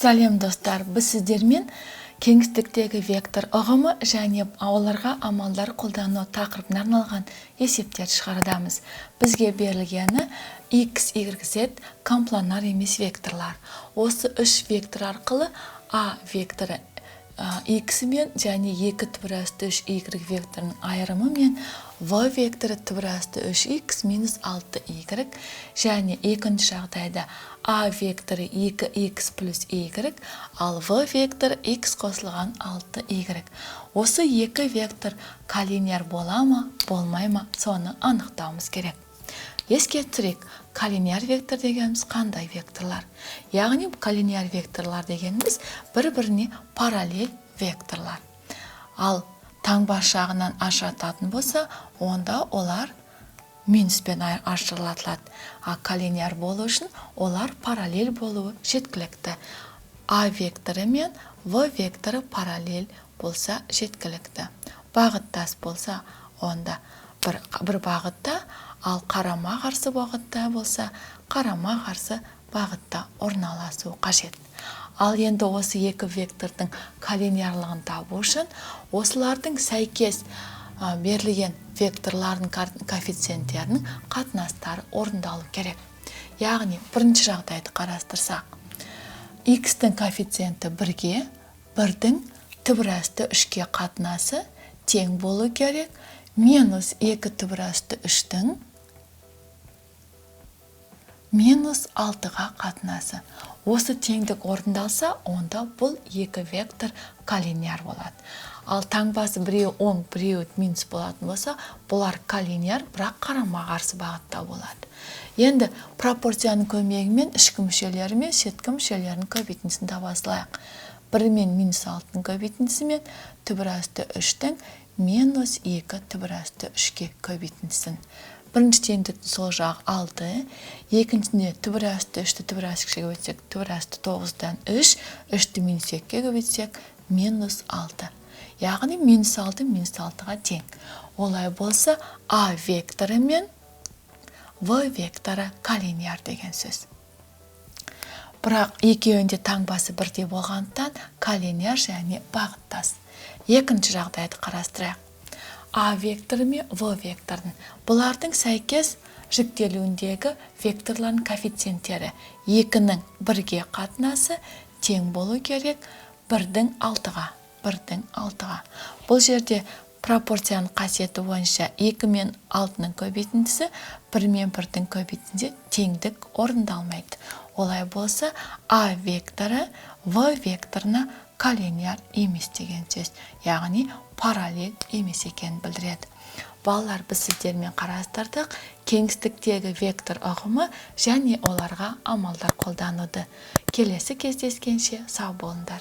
Сәлем достар, біз сіздермен кеңістіктегі вектор ұғымы және оларға амалдар қолдану тақырыбына арналған есептерді шығарамыз. Бізге берілгені x, y, z компланар емес векторлар. Осы үш вектор арқылы a векторы x мен және 2-3 y векторының айырымы мен v векторы 3-3x минус 6y және екінші жағдайда a векторы 2x плюс y, ал v векторы x қосылған 6y. Осы екі вектор коллинияр бола ма, болмай ма, соны анықтауымыз керек. Еске түсірейік, коллинияр вектор дегеніміз қандай векторлар? Яғни коллинияр векторлар дегеніміз бір-біріне параллель векторлар. Ал таңба жағынан ажырататын болса, онда олар минуспен ажыратылады. А коллинияр болу үшін олар параллель болуы жеткілікті. А векторы мен В векторы параллель болса жеткілікті. Бағыттас болса, онда бір бағытта, ал қарама-қарсы бағытта болса, қарама-қарсы бағытта орналасу қажет. Ал енді осы екі вектордың коллиниярлығын табу үшін осылардың сәйкес берілген векторлардың коэффициенттерінің қатынастары орындалу керек. Яғни бірінші жағдайды қарастырсақ, x-тің коэффициенті 1-ге, 1-дің т+3-ке қатынасы тең болу керек, минус 2-3-дің минус 6-ға қатынасы. Осы теңдік орындалса, онда бұл екі вектор коллинияр болады. Ал таңбасы біреу оң, біреу минус болатын болса, бұлар коллинияр, бірақ қарама-қарсы бағытта болады. Енді пропорцияның көмегімен ішкі мүшелері мен сыртқы мүшелерінің көбейтіндісін таба салайық. 1 мен минус 6-ның көбейтіндісі мен т+3-дің минус 2-3-ке көбейтіндісін. Бірінші теңдіктің сол жағы 6, екіншісінде т+3-ті т+2-ге көбейтсек, т+9-дан 3, 3-ті минус 2-ге көбейтсек, минус 6. Яғни минус 6 минус 6-ға тең. Олай болса, А векторы мен В векторы коллинияр деген сөз. Бірақ екеуінде таңбасы бірдей болғандықтан коллинияр және бағыттас. Екінші жағдайды қарастырайық. А векторы мен В векторын. Бұлардың сәйкес жіктелуіндегі векторлардың коэффициенттері 2-нің 1-ге қатынасы тең болу керек 1-дің 6-ға. Бұл жерде пропорцияның қасиеті бойынша 2 мен 6-ның көбейтіндісі 1 мен 1-дің көбейтіндісі теңдік орындалмайды. Олай болса, А векторы В векторына коллинияр емес деген сөз, яғни параллель емес екенін білдіреді. Балалар, біз сіздермен қарастырдық кеңістіктегі вектор ұғымы және оларға амалдар қолдануды. Келесі кездескенше сау болыңдар.